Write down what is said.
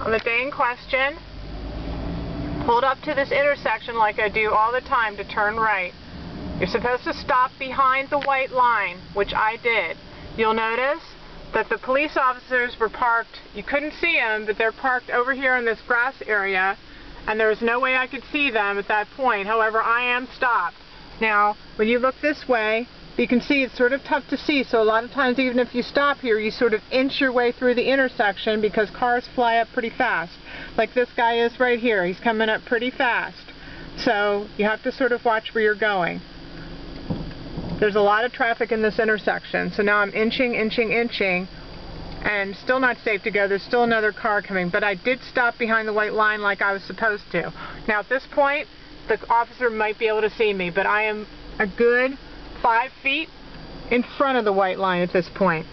On the day in question, pulled up to this intersection like I do all the time to turn right. You're supposed to stop behind the white line, which I did. You'll notice that the police officers were parked, you couldn't see them, but they're parked over here in this grass area, and there was no way I could see them at that point. However, I am stopped. Now, when you look this way, you can see it's sort of tough to see, so a lot of times even if you stop here, you sort of inch your way through the intersection because cars fly up pretty fast. Like this guy is right here. He's coming up pretty fast. So you have to sort of watch where you're going. There's a lot of traffic in this intersection, so now I'm inching, and still not safe to go. There's still another car coming, but I did stop behind the white line like I was supposed to. Now at this point, the officer might be able to see me, but I am a good 5 feet in front of the white line at this point.